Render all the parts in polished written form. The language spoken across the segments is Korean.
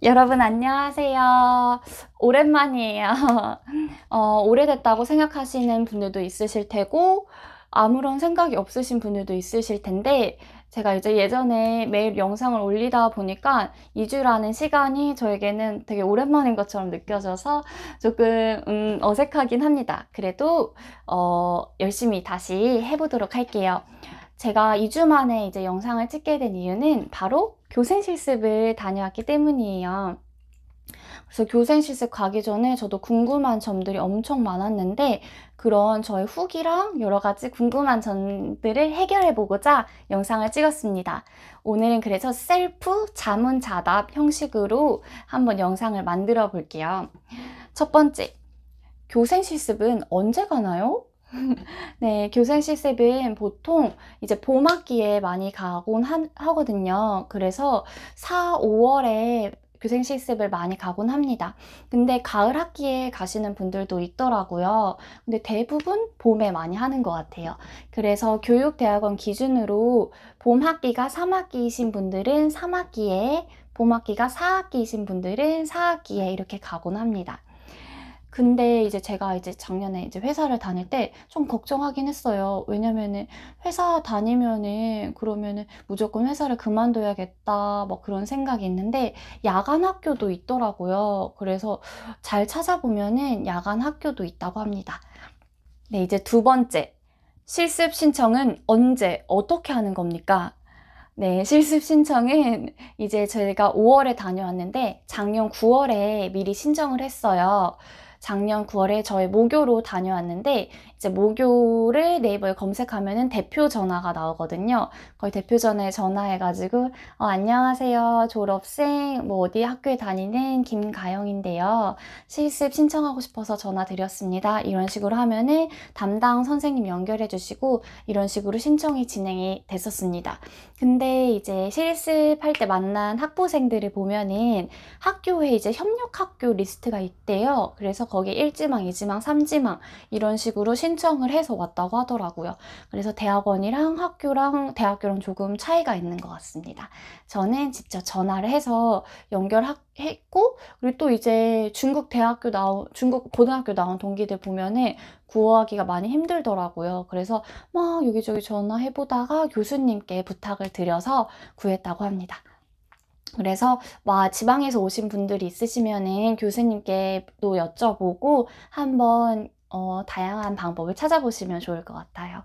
여러분 안녕하세요. 오랜만이에요. 오래됐다고 생각하시는 분들도 있으실 테고 아무런 생각이 없으신 분들도 있으실 텐데 제가 이제 예전에 매일 영상을 올리다 보니까 2주라는 시간이 저에게는 되게 오랜만인 것처럼 느껴져서 조금 어색하긴 합니다. 그래도 열심히 다시 해보도록 할게요. 제가 2주 만에 이제 영상을 찍게 된 이유는 바로 교생 실습을 다녀왔기 때문이에요. 그래서 교생 실습 가기 전에 저도 궁금한 점들이 엄청 많았는데 그런 저의 후기랑 여러 가지 궁금한 점들을 해결해 보고자 영상을 찍었습니다. 오늘은 그래서 셀프 자문자답 형식으로 한번 영상을 만들어 볼게요. 첫 번째, 교생 실습은 언제 가나요? 네, 교생 실습은 보통 이제 봄학기에 많이 가곤 하거든요. 그래서 4, 5월에 교생 실습을 많이 가곤 합니다. 근데 가을 학기에 가시는 분들도 있더라고요. 근데 대부분 봄에 많이 하는 것 같아요. 그래서 교육대학원 기준으로 봄 학기가 3학기이신 분들은 3학기에, 봄 학기가 4학기이신 분들은 4학기에 이렇게 가곤 합니다. 근데 이제 제가 이제 작년에 이제 회사를 다닐 때 좀 걱정하긴 했어요. 왜냐면은 회사 다니면은 그러면은 무조건 회사를 그만둬야겠다 뭐 그런 생각이 있는데 야간 학교도 있더라고요. 그래서 잘 찾아보면은 야간 학교도 있다고 합니다. 네, 이제 두 번째. 실습 신청은 언제, 어떻게 하는 겁니까? 네, 실습 신청은 이제 제가 5월에 다녀왔는데 작년 9월에 미리 신청을 했어요. 작년 9월에 저희 모교로 다녀왔는데 이제 모교를 네이버에 검색하면은 대표 전화가 나오거든요. 거기 대표 전화에 전화해가지고 안녕하세요. 졸업생 뭐 어디 학교에 다니는 김가영인데요. 실습 신청하고 싶어서 전화 드렸습니다. 이런 식으로 하면은 담당 선생님 연결해 주시고 이런 식으로 신청이 진행이 됐었습니다. 근데 이제 실습할 때 만난 학부생들을 보면은 학교에 이제 협력학교 리스트가 있대요. 그래서 거기에 1지망, 2지망, 3지망 이런 식으로 신청을 해서 왔다고 하더라고요. 그래서 대학원이랑 학교랑 대학교랑 조금 차이가 있는 것 같습니다. 저는 직접 전화를 해서 연결했고, 그리고 또 이제 중국 고등학교 나온 동기들 보면은 구하기가 많이 힘들더라고요. 그래서 막 여기저기 전화해보다가 교수님께 부탁을 드려서 구했다고 합니다. 그래서 지방에서 오신 분들이 있으시면은 교수님께 또 여쭤보고 한번 다양한 방법을 찾아보시면 좋을 것 같아요.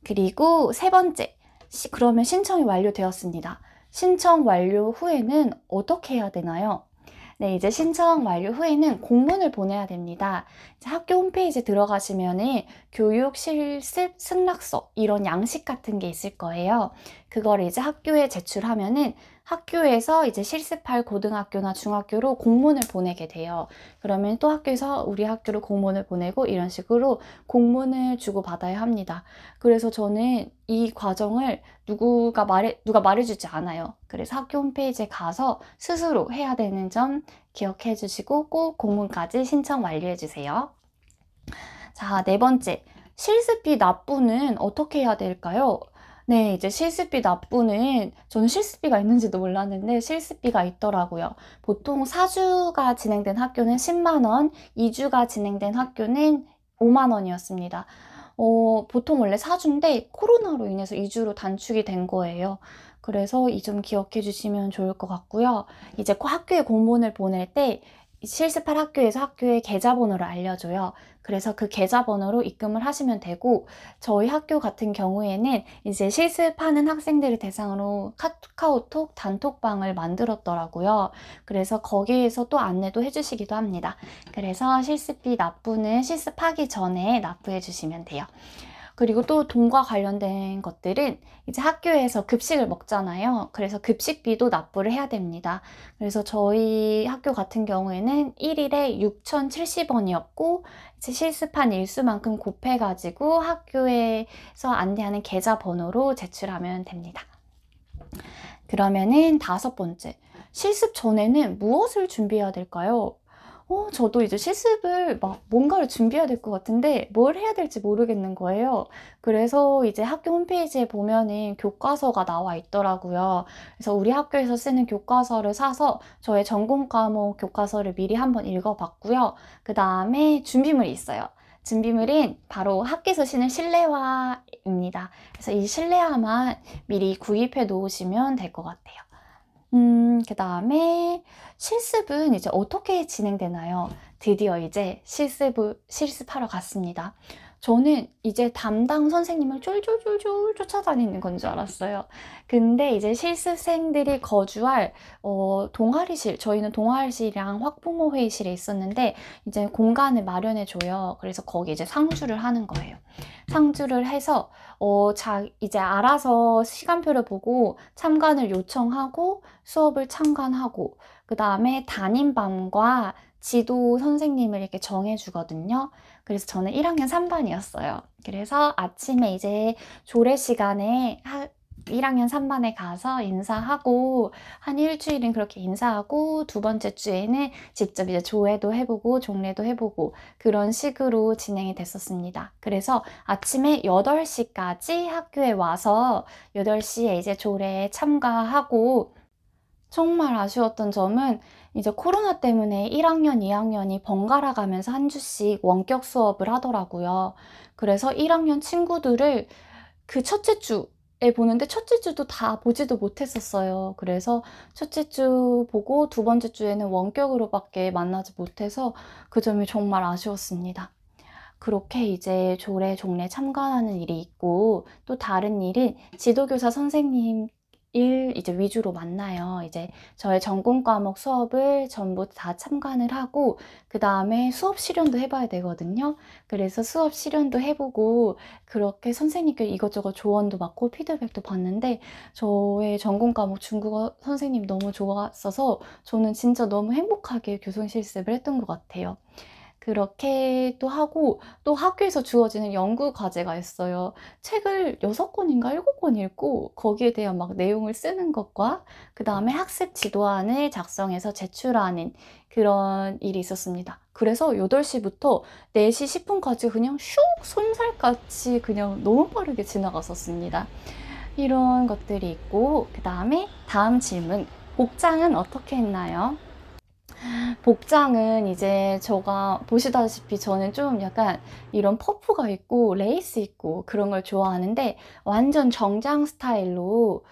그리고 세 번째, 그러면 신청이 완료되었습니다. 신청 완료 후에는 어떻게 해야 되나요? 네, 이제 신청 완료 후에는 공문을 보내야 됩니다. 학교 홈페이지 들어가시면은 교육 실습 승낙서 이런 양식 같은 게 있을 거예요. 그걸 이제 학교에 제출하면은 학교에서 이제 실습할 고등학교나 중학교로 공문을 보내게 돼요. 그러면 또 학교에서 우리 학교로 공문을 보내고 이런 식으로 공문을 주고받아야 합니다. 그래서 저는 이 과정을 누가 말해주지 않아요. 그래서 학교 홈페이지에 가서 스스로 해야 되는 점 기억해 주시고 꼭 공문까지 신청 완료해 주세요. 자, 네 번째. 실습비 납부는 어떻게 해야 될까요? 네, 이제 실습비 납부는 저는 실습비가 있는지도 몰랐는데 실습비가 있더라고요. 보통 4주가 진행된 학교는 10만 원, 2주가 진행된 학교는 5만 원이었습니다. 보통 원래 4주인데 코로나로 인해서 2주로 단축이 된 거예요. 그래서 이 점 기억해 주시면 좋을 것 같고요. 이제 학교에 공문을 보낼 때 실습할 학교에서 학교의 계좌번호를 알려줘요. 그래서 그 계좌번호로 입금을 하시면 되고, 저희 학교 같은 경우에는 이제 실습하는 학생들을 대상으로 카카오톡 단톡방을 만들었더라고요. 그래서 거기에서 또 안내도 해주시기도 합니다. 그래서 실습비 납부는 실습하기 전에 납부해 주시면 돼요. 그리고 또 돈과 관련된 것들은 이제 학교에서 급식을 먹잖아요. 그래서 급식비도 납부를 해야 됩니다. 그래서 저희 학교 같은 경우에는 1일에 6,070원이었고 이제 실습한 일수만큼 곱해가지고 학교에서 안내하는 계좌번호로 제출하면 됩니다. 그러면은 다섯 번째, 실습 전에는 무엇을 준비해야 될까요? 저도 이제 실습을 막 뭔가를 준비해야 될 것 같은데 뭘 해야 될지 모르겠는 거예요. 그래서 이제 학교 홈페이지에 보면은 교과서가 나와 있더라고요. 그래서 우리 학교에서 쓰는 교과서를 사서 저의 전공 과목 교과서를 미리 한번 읽어봤고요. 그 다음에 준비물이 있어요. 준비물은 바로 학교에서 쓰는 실내화입니다. 그래서 이 실내화만 미리 구입해 놓으시면 될 것 같아요. 그다음에 실습은 이제 어떻게 진행되나요? 드디어 이제 실습하러 갔습니다. 저는 이제 담당 선생님을 쫄쫄쫄쫄 쫓아다니는 건 줄 알았어요. 근데 이제 실습생들이 거주할 동아리실, 저희는 동아리실이랑 학부모 회의실에 있었는데 이제 공간을 마련해 줘요. 그래서 거기 이제 상주를 하는 거예요. 상주를 해서 이제 알아서 시간표를 보고 참관을 요청하고 수업을 참관하고 그 다음에 담임반과 지도 선생님을 이렇게 정해주거든요. 그래서 저는 1학년 3반이었어요. 그래서 아침에 이제 조례 시간에 1학년 3반에 가서 인사하고 한 일주일은 그렇게 인사하고 두 번째 주에는 직접 이제 조회도 해보고 종례도 해보고 그런 식으로 진행이 됐었습니다. 그래서 아침에 8시까지 학교에 와서 8시에 이제 조례에 참가하고 정말 아쉬웠던 점은 이제 코로나 때문에 1학년, 2학년이 번갈아 가면서 한 주씩 원격 수업을 하더라고요. 그래서 1학년 친구들을 그 첫째 주에 보는데 첫째 주도 다 보지도 못했었어요. 그래서 첫째 주 보고 두 번째 주에는 원격으로밖에 만나지 못해서 그 점이 정말 아쉬웠습니다. 그렇게 이제 조례, 종례 참관하는 일이 있고 또 다른 일은 지도교사 선생님 일 이제 위주로 만나요. 이제 저의 전공 과목 수업을 전부 다 참관을 하고 그다음에 수업 실현도 해봐야 되거든요. 그래서 수업 실현도 해보고 그렇게 선생님께 이것저것 조언도 받고 피드백도 받는데 저의 전공 과목 중국어 선생님 너무 좋았어서 저는 진짜 너무 행복하게 교성 실습을 했던 것 같아요. 그렇게 또 하고 또 학교에서 주어지는 연구 과제가 있어요. 책을 6권인가 7권 읽고 거기에 대한 막 내용을 쓰는 것과 그다음에 학습 지도안을 작성해서 제출하는 그런 일이 있었습니다. 그래서 8시부터 4시 10분까지 그냥 슉 솜살같이 그냥 너무 빠르게 지나갔었습니다. 이런 것들이 있고 그다음에 다음 질문. 복장은 어떻게 했나요? 복장은 이제 제가 보시다시피 저는 좀 약간 이런 퍼프가 있고 레이스 있고 그런 걸 좋아하는데 완전 정장 스타일로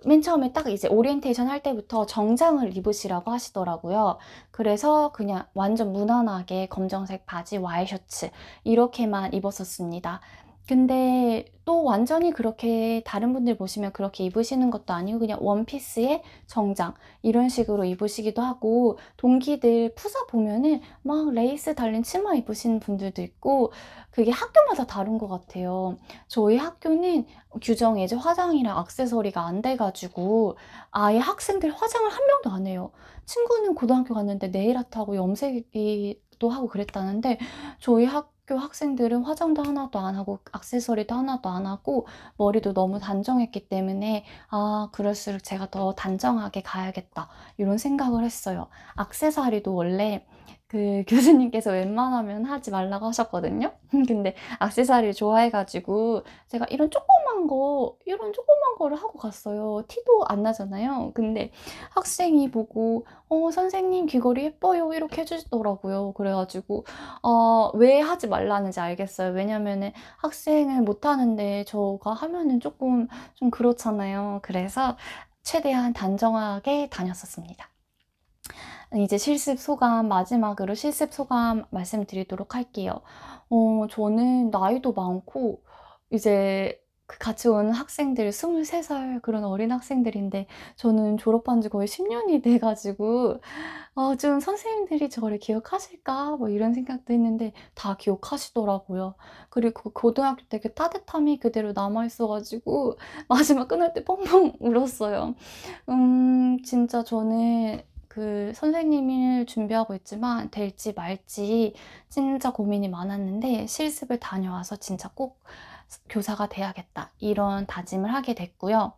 맨 처음에 딱 이제 오리엔테이션 할 때부터 정장을 입으시라고 하시더라고요. 그래서 그냥 완전 무난하게 검정색 바지, 와이셔츠 이렇게만 입었었습니다. 근데 또 완전히 그렇게 다른 분들 보시면 그렇게 입으시는 것도 아니고 그냥 원피스에 정장 이런 식으로 입으시기도 하고 동기들 푸사 보면은 막 레이스 달린 치마 입으시는 분들도 있고 그게 학교마다 다른 것 같아요. 저희 학교는 규정에 이제 화장이랑 액세서리가 안 돼가지고 아예 학생들 화장을 한 명도 안 해요. 친구는 고등학교 갔는데 네일 아트하고 염색도 하고 그랬다는데 저희 학교 학생들은 화장도 하나도 안 하고 액세서리도 하나도 안 하고 머리도 너무 단정했기 때문에 아 그럴수록 제가 더 단정하게 가야겠다 이런 생각을 했어요. 액세서리도 원래 그 교수님께서 웬만하면 하지 말라고 하셨거든요. 근데 액세서리를 좋아해가지고 제가 이런 조그만 거를 하고 갔어요. 티도 안 나잖아요. 근데 학생이 보고 선생님 귀걸이 예뻐요 이렇게 해주시더라고요. 그래가지고 왜 하지 말라는지 알겠어요. 왜냐면은 학생은 못하는데 저가 하면은 조금 좀 그렇잖아요. 그래서 최대한 단정하게 다녔었습니다. 이제 마지막으로 실습 소감 말씀드리도록 할게요. 저는 나이도 많고, 이제 그 같이 온 학생들 23살 그런 어린 학생들인데, 저는 졸업한 지 거의 10년이 돼가지고, 좀 선생님들이 저를 기억하실까? 뭐 이런 생각도 했는데, 다 기억하시더라고요. 그리고 고등학교 때 그 따뜻함이 그대로 남아있어가지고, 마지막 끝날 때 펑펑 울었어요. 진짜 저는 그 선생님을 준비하고 있지만 될지 말지 진짜 고민이 많았는데 실습을 다녀와서 진짜 꼭 교사가 돼야겠다 이런 다짐을 하게 됐고요.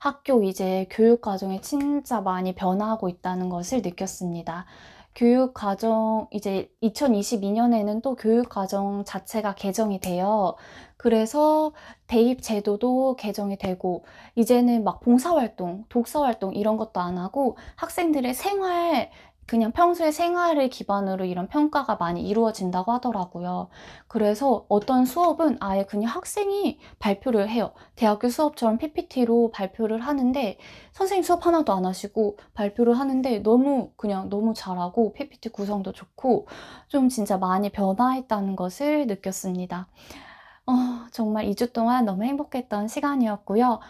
학교 이제 교육 과정에 진짜 많이 변화하고 있다는 것을 느꼈습니다. 교육 과정 이제 2022년에는 또 교육 과정 자체가 개정이 돼요. 그래서 대입 제도도 개정이 되고 이제는 막 봉사활동, 독서활동 이런 것도 안 하고 학생들의 생활 그냥 평소의 생활을 기반으로 이런 평가가 많이 이루어진다고 하더라고요. 그래서 어떤 수업은 아예 그냥 학생이 발표를 해요. 대학교 수업처럼 PPT로 발표를 하는데 선생님 수업 하나도 안 하시고 발표를 하는데 너무 그냥 너무 잘하고 PPT 구성도 좋고 좀 진짜 많이 변화했다는 것을 느꼈습니다. 정말 2주 동안 너무 행복했던 시간이었고요.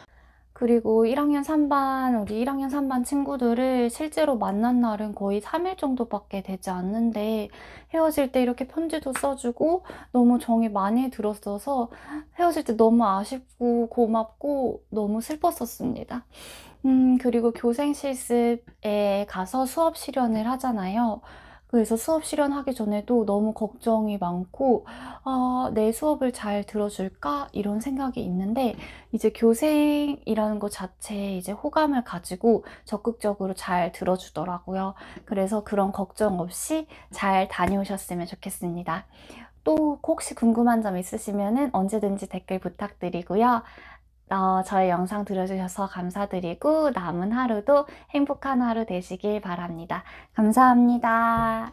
그리고 1 학년 3 반 우리 1 학년 3반 친구들을 실제로 만난 날은 거의 3일 정도밖에 되지 않는데 헤어질 때 이렇게 편지도 써 주고 너무 정이 많이 들었어서 헤어질 때 너무 아쉽고 고맙고 너무 슬펐었습니다. 그리고 교생 실습에 가서 수업 실현을 하잖아요. 그래서 수업 실현하기 전에도 너무 걱정이 많고 '아 내 수업을 잘 들어 줄까?' 이런 생각이 있는데 이제 교생이라는 것 자체에 이제 호감을 가지고 적극적으로 잘 들어 주더라고요. 그래서 그런 걱정 없이 잘 다녀오셨으면 좋겠습니다. 또 혹시 궁금한 점 있으시면은 언제든지 댓글 부탁드리고요. 저의 영상 들어주셔서 감사드리고 남은 하루도 행복한 하루 되시길 바랍니다. 감사합니다.